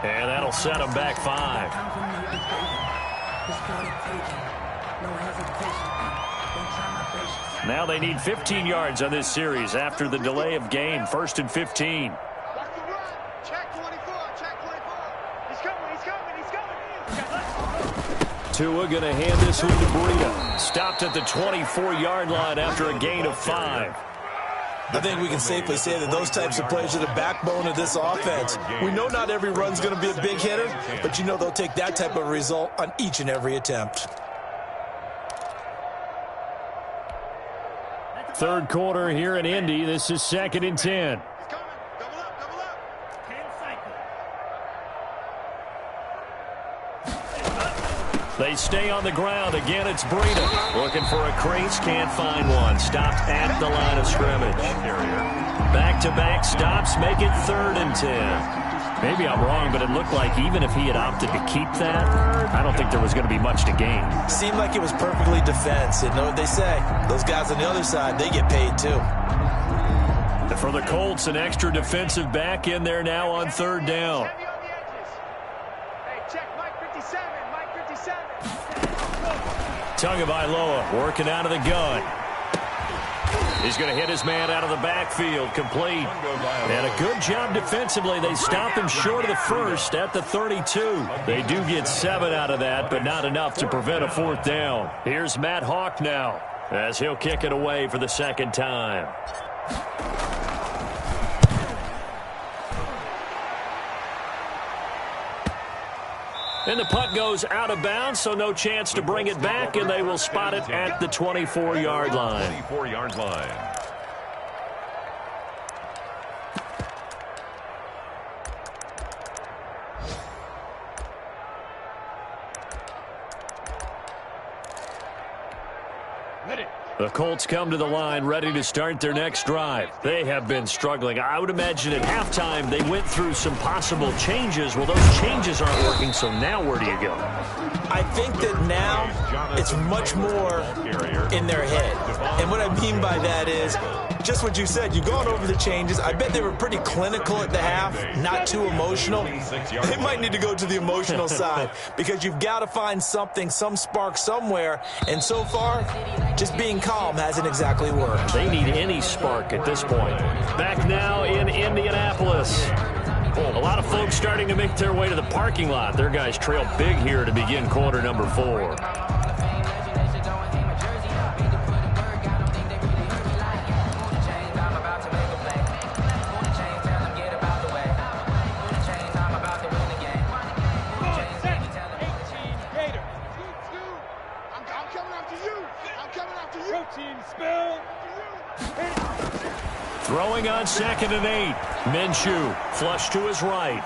And that'll set them back 5. Now they need 15 yards on this series after the delay of game. 1st and 15. Tua going to hand this one to Breida. Stopped at the 24-yard line after a gain of 5. I think we can safely say that those types of plays are the backbone of this offense. We know not every run's going to be a big hitter, but you know they'll take that type of result on each and every attempt. Third quarter here in Indy. This is 2nd and 10. They stay on the ground. Again, it's Breida. Looking for a crease. Can't find one. Stopped at the line of scrimmage. Back-to-back stops make it 3rd and 10. Maybe I'm wrong, but it looked like even if he had opted to keep that, I don't think there was going to be much to gain. Seemed like it was perfectly defense. And know what they say? Those guys on the other side, they get paid too. And for the Colts, an extra defensive back in there now on 3rd down. Tagovailoa working out of the gun. He's going to hit his man out of the backfield, complete. And a good job defensively. They stop him short of the first at the 32. They do get 7 out of that, but not enough to prevent a 4th down. Here's Matt Hawk now as he'll kick it away for the 2nd time. And the punt goes out of bounds, so no chance to bring it back, and they will spot it at the 24-yard line. 24-yard line. The Colts come to the line ready to start their next drive. They have been struggling. I would imagine at halftime they went through some possible changes. Well, those changes aren't working, so now where do you go? I think that now it's much more in their head. And what I mean by that is just what you said. You've gone over the changes. I bet they were pretty clinical at the half, not too emotional. They might need to go to the emotional side because you've got to find something, some spark somewhere. And so far, just being calm hasn't exactly worked. They need any spark at this point. Back now in Indianapolis. A lot of folks starting to make their way to the parking lot. Their guys trail big here to begin quarter number 4. Throwing on 2nd and 8. Minshew flush to his right.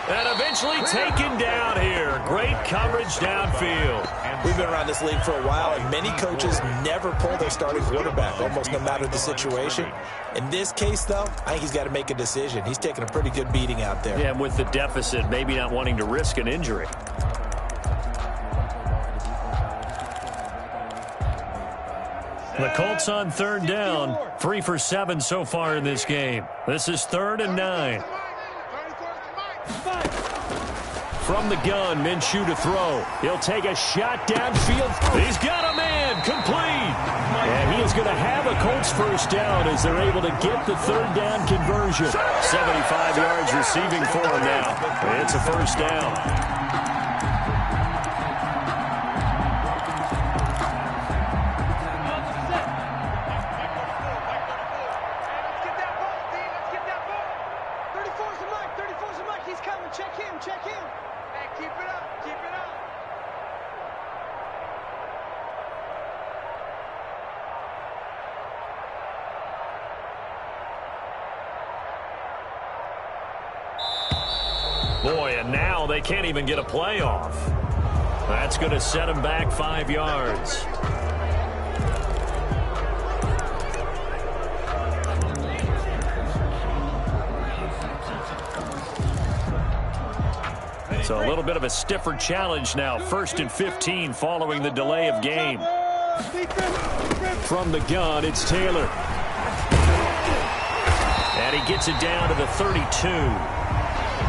And eventually taken down here. Great coverage downfield. We've been around this league for a while, and many coaches never pull their starting quarterback, almost no matter the situation. In this case, though, I think he's got to make a decision. He's taking a pretty good beating out there. Yeah, and with the deficit, maybe not wanting to risk an injury. The Colts on 3rd down, 3 for 7 so far in this game. This is 3rd and 9. From the gun, Minshew to throw. He'll take a shot downfield. He's got a man, complete. And he is going to have a Colts 1st down as they're able to get the 3rd down conversion. 75 yards receiving for him now. It's a 1st down. Boy, and now they can't even get a play off. That's going to set them back 5 yards. So a little bit of a stiffer challenge now. 1st and 15 following the delay of game. From the gun, it's Taylor. And he gets it down to the 32.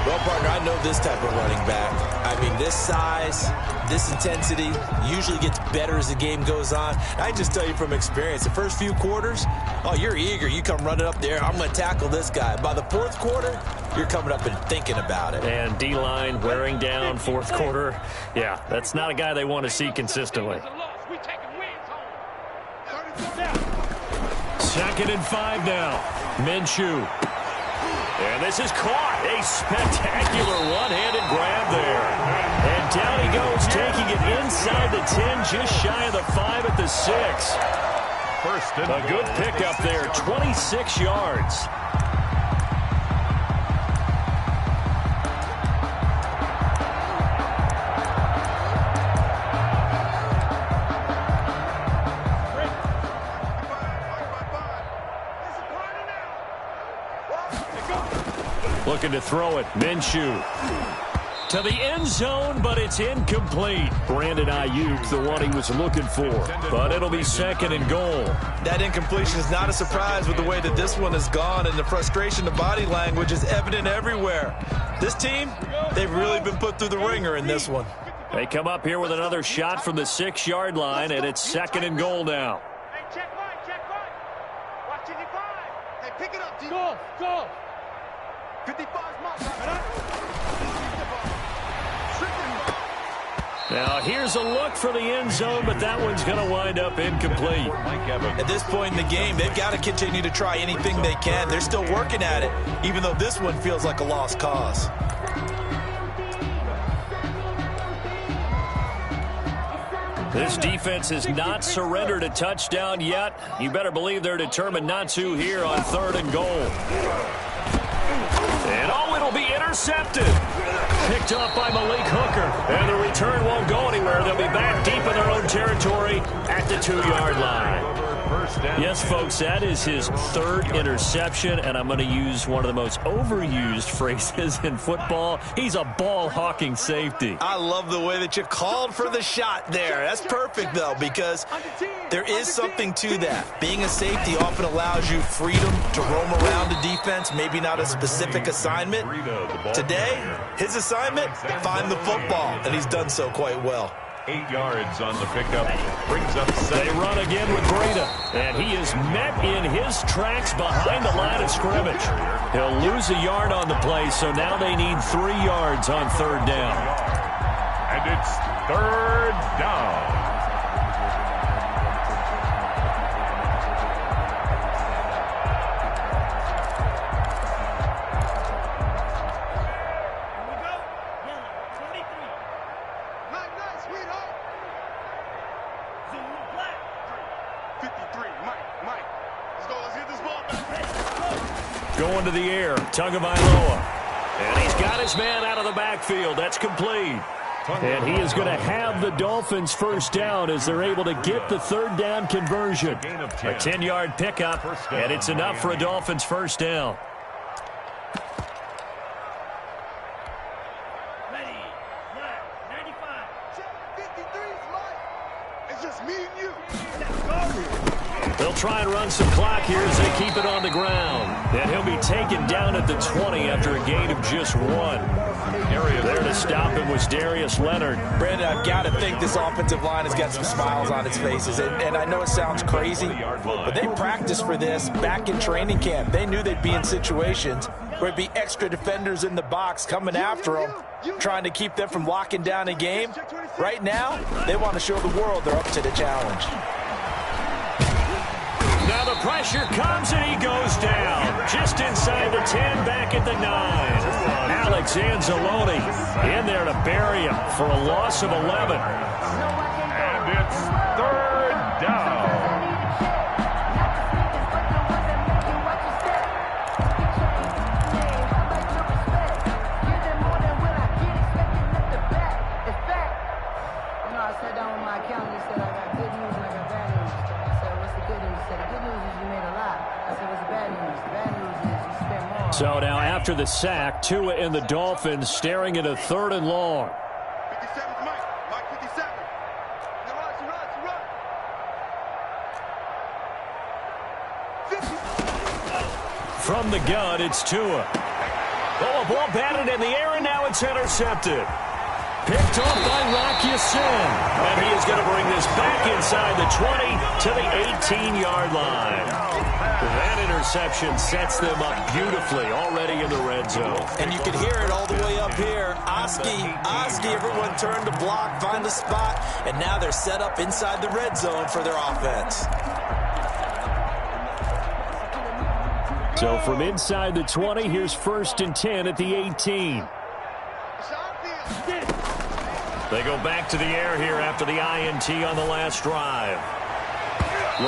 Well, partner, I know this type of running back. I mean, this size, this intensity usually gets better as the game goes on. I just tell you from experience, the first few quarters, oh, you're eager. You come running up there, I'm going to tackle this guy. By the fourth quarter, you're coming up and thinking about it. And D-line wearing down fourth quarter. Yeah, that's not a guy they want to see consistently. 2nd and 5 now. Minshew. And this is caught. A spectacular one-handed grab there. And down he goes, taking it inside the 10, just shy of the 5 at the 6. A good pickup there, 26 yards. Looking to throw it. Minshew to the end zone, but it's incomplete. Brandon Ayuk, the one he was looking for. But it'll be 2nd and goal. That incompletion is not a surprise with the way that this one has gone, and the frustration, the body language is evident everywhere. This team, they've really been put through the ringer in this one. They come up here with another shot from the 6-yard line, and it's 2nd and goal now. Hey, check right. Watch 55. Hey, pick it up, G. Go. 55's my. Now, here's a look for the end zone, but that one's going to wind up incomplete. At this point in the game, they've got to continue to try anything they can. They're still working at it, even though this one feels like a lost cause. This defense has not surrendered a touchdown yet. You better believe they're determined not to here on 3rd and goal. And it'll be intercepted. Picked up by Malik Hooker. And the return won't go anywhere. They'll be back deep in their own territory at the 2-yard line. Yes, folks, that is his 3rd interception, and I'm going to use one of the most overused phrases in football. He's a ball-hawking safety. I love the way that you called for the shot there. That's perfect, though, because there is something to that. Being a safety often allows you freedom to roam around the defense, maybe not a specific assignment. Today, his assignment, find the football, and he's done so quite well. 8 yards on the pickup. Brings up 7. They run again with Breida. And he is met in his tracks behind the line of scrimmage. He'll lose a yard on the play, so now they need 3 yards on 3rd down. And it's 3rd down. Going to the air, Tagovailoa. And he's got his man out of the backfield. That's complete. And he is going to have the Dolphins' 1st down as they're able to get the 3rd down conversion. A 10-yard pickup, and it's enough for a Dolphins' 1st down. Ready, 95. 53's mine. It's just me and you. Let's go. They'll try and run some clock here as they keep it on the ground. And he'll be taken down at the 20 after a gain of just 1. There to stop him was Darius Leonard. Brandon, I've got to think this offensive line has got some smiles on its faces. And I know it sounds crazy, but they practiced for this back in training camp. They knew they'd be in situations where it'd be extra defenders in the box coming after them, trying to keep them from locking down a game. Right now, they want to show the world they're up to the challenge. Now the pressure comes and he goes down. Just inside the 10, back at the 9. Alex Anzalone in there to bury him for a loss of 11. And it's 3rd down. I sat down with my accountant and said, I got good news and I got bad news. I said, what's the good news? He said, the good news is you made a lot. I said, what's the bad news? The bad news is you spent more. So now after the sack, Tua and the Dolphins staring at a 3rd and long. 57's Mike. Mike 57. You run. 50. From the gun, it's Tua. Oh, a ball batted in the air, and now it's intercepted. Picked off by Rocky Sin. And he is going to bring this back inside the 20 to the 18-yard line. That interception sets them up beautifully already in the red zone. And you can hear it all the way up here. Oski, everyone turned to block, find a spot, and now they're set up inside the red zone for their offense. So from inside the 20, here's 1st and 10 at the 18. They go back to the air here after the INT on the last drive.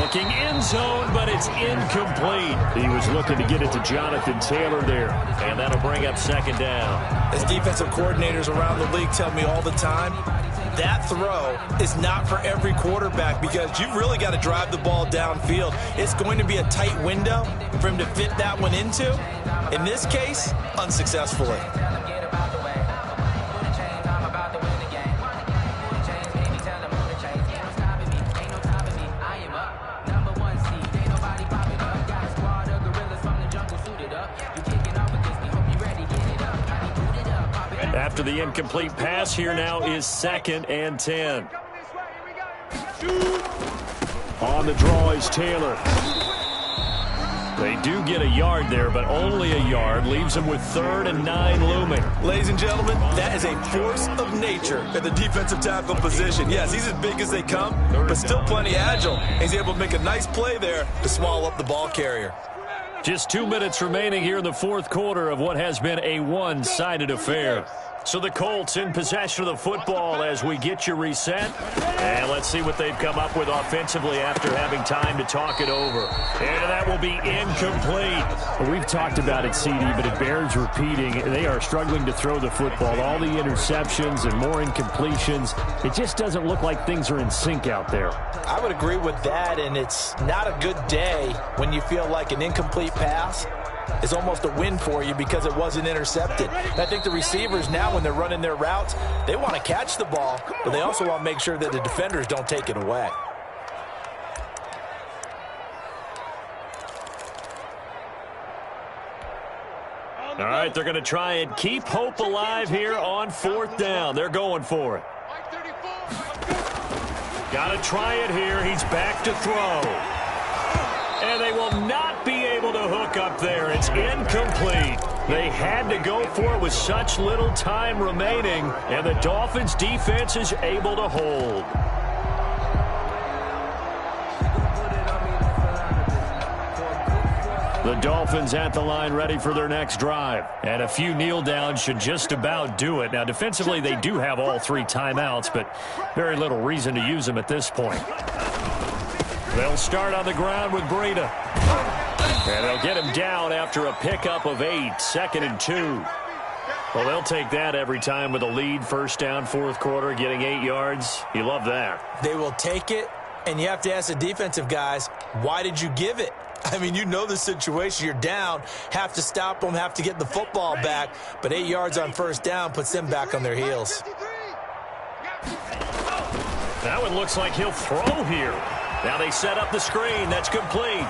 Looking end zone, but it's incomplete. He was looking to get it to Jonathan Taylor there, and that'll bring up 2nd down. As defensive coordinators around the league tell me all the time, that throw is not for every quarterback because you've really got to drive the ball downfield. It's going to be a tight window for him to fit that one into. In this case, unsuccessfully. After the incomplete pass, here now is 2nd and 10. On the draw is Taylor. They do get a yard there, but only a yard. Leaves them with 3rd and 9 looming. Ladies and gentlemen, that is a force of nature at the defensive tackle position. Yes, he's as big as they come, but still plenty agile. He's able to make a nice play there to swallow up the ball carrier. Just 2 minutes remaining here in the 4th quarter of what has been a one-sided affair. So the Colts in possession of the football as we get you reset. And let's see what they've come up with offensively after having time to talk it over. And that will be incomplete. Well, we've talked about it, CD, but it bears repeating. They are struggling to throw the football. All the interceptions and more incompletions. It just doesn't look like things are in sync out there. I would agree with that, and it's not a good day when you feel like an incomplete pass is almost a win for you because it wasn't intercepted. And I think the receivers now, when they're running their routes, they want to catch the ball, but they also want to make sure that the defenders don't take it away. All right, they're going to try and keep hope alive here on 4th down. They're going for it. Got to try it here. He's back to throw. And they will not be able to hook up there. It's incomplete. They had to go for it with such little time remaining, and the Dolphins' defense is able to hold. The Dolphins at the line ready for their next drive. And a few kneel downs should just about do it. Now, defensively, they do have all 3 timeouts, but very little reason to use them at this point. They'll start on the ground with Breida. And they'll get him down after a pickup of 8, 2nd and 2. Well, they'll take that every time with a lead, 1st down, 4th quarter, getting 8 yards. You love that. They will take it, and you have to ask the defensive guys, why did you give it? I mean, you know the situation. You're down, have to stop them, have to get the football back, but 8 yards on 1st down puts them back on their heels. That one looks like he'll throw here. Now they set up the screen. That's complete.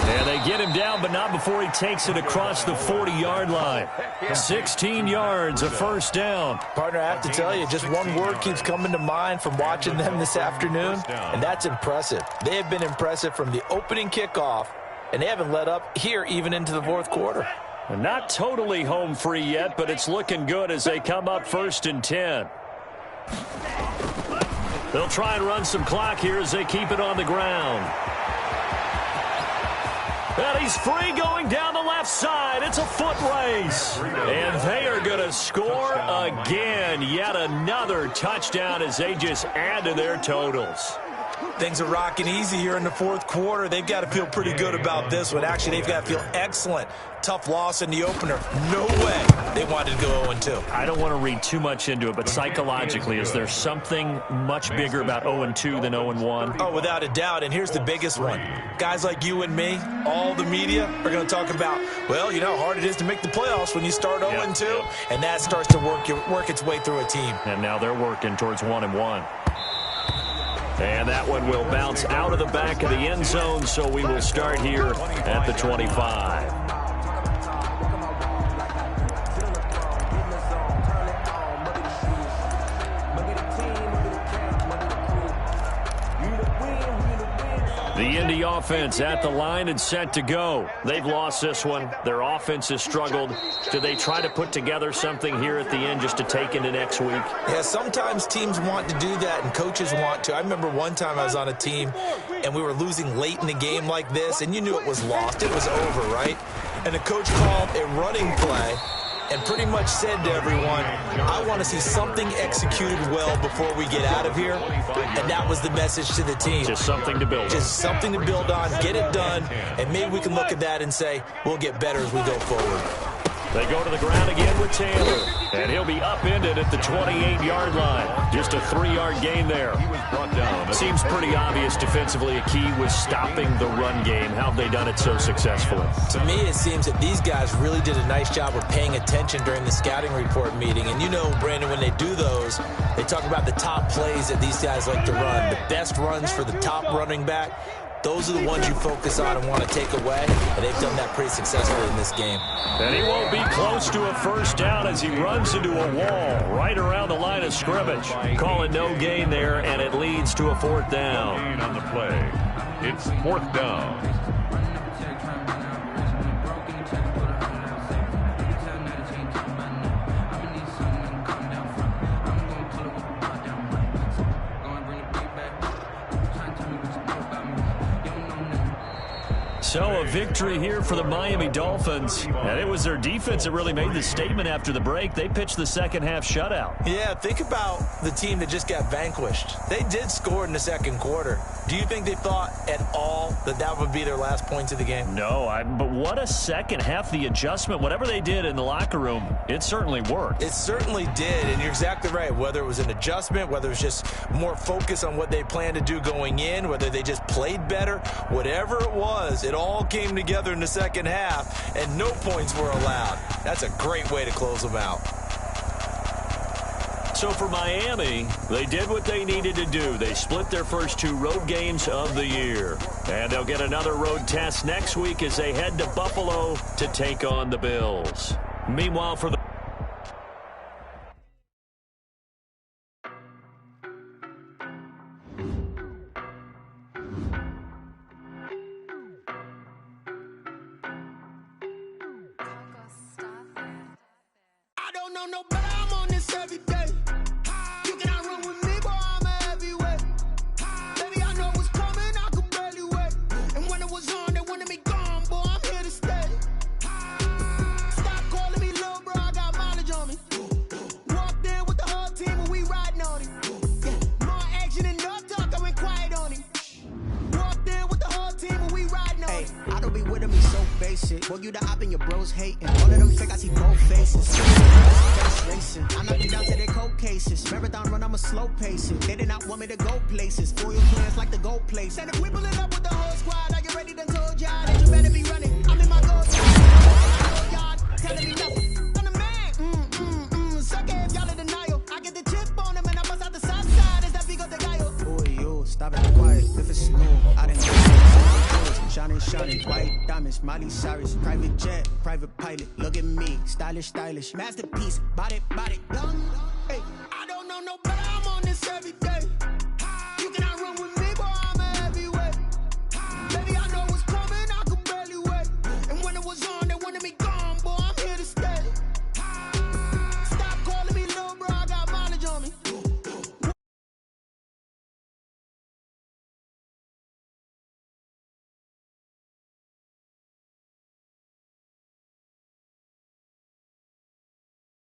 And they get him down, but not before he takes it across the 40-yard line. 16 yards, a 1st down. Partner, I have to tell you, just one word keeps coming to mind from watching them this afternoon, and that's impressive. They have been impressive from the opening kickoff, and they haven't let up here even into the 4th quarter. And not totally home free yet, but it's looking good as they come up 1st and 10. They'll try and run some clock here as they keep it on the ground. And he's free going down the left side. It's a foot race. And they are going to score again. Yet another touchdown as they just add to their totals. Things are rocking easy here in the 4th quarter. They've got to feel pretty good about this one. Actually, they've got to feel excellent. Tough loss in the opener. No way they wanted to go 0-2. I don't want to read too much into it, but psychologically, is there something much bigger about 0-2 than 0-1? Oh, without a doubt, and here's the biggest one. Guys like you and me, all the media, are going to talk about, well, you know how hard it is to make the playoffs when you start 0-2, and that starts to work its way through a team. And now they're working towards 1-1. And that one will bounce out of the back of the end zone, so we will start here at the 25. The Indy offense at the line and set to go. They've lost this one. Their offense has struggled. Do they try to put together something here at the end just to take into next week? Yeah, sometimes teams want to do that and coaches want to. I remember one time I was on a team and we were losing late in the game like this, and you knew it was lost. It was over, right? And the coach called a running play and pretty much said to everyone, I want to see something executed well before we get out of here. And that was the message to the team. Just something to build on. Just something to build on, get it done, and maybe we can look at that and say, we'll get better as we go forward. They go to the ground again with Taylor, and he'll be upended at the 28-yard line. Just a 3-yard gain there. He was brought down. Seems pretty obvious defensively a key was stopping the run game. How have they done it so successfully? To me, it seems that these guys really did a nice job of paying attention during the scouting report meeting. And you know, Brandon, when they do those, they talk about the top plays that these guys like to run, the best runs for the top running back. Those are the ones you focus on and want to take away, and they've done that pretty successfully in this game. And he won't be close to a first down as he runs into a wall right around the line of scrimmage. Call it no gain there, and it leads to a 4th down. Gain on the play. It's 4th down. So a victory here for the Miami Dolphins. And it was their defense that really made the statement after the break. They pitched the second half shutout. Yeah, think about the team that just got vanquished. They did score in the second quarter. Do you think they thought at all that that would be their last points of the game? No, but what a second half. The adjustment, whatever they did in the locker room, it certainly worked. It certainly did, and you're exactly right. Whether it was an adjustment, whether it was just more focus on what they planned to do going in, whether they just played better, whatever it was, it all came together in the second half, and no points were allowed. That's a great way to close them out. So for Miami, they did what they needed to do. They split their first 2 road games of the year. And they'll get another road test next week as they head to Buffalo to take on the Bills. Meanwhile, for the Boy, you the op and your bros hating. All of them fake, I see both faces. Racing. I'm knocking down to their cold cases. Marathon run, I'm a slow pacing. They did not want me to go places. Foil plans like the gold place. And if we pulling up with the whole squad, are you ready? Done told y'all that you better be running. I'm in my gold. Y'all telling me nothing. I'm the man. Suck it if y'all in denial. I get the chip on them and I bust out the south side. Is that Vigo de Gallo? Boy, you stop it quiet. If it's new, I didn't know. Shining, white diamonds, Miley Cyrus, private jet, private pilot. Look at me, stylish, masterpiece, body, young.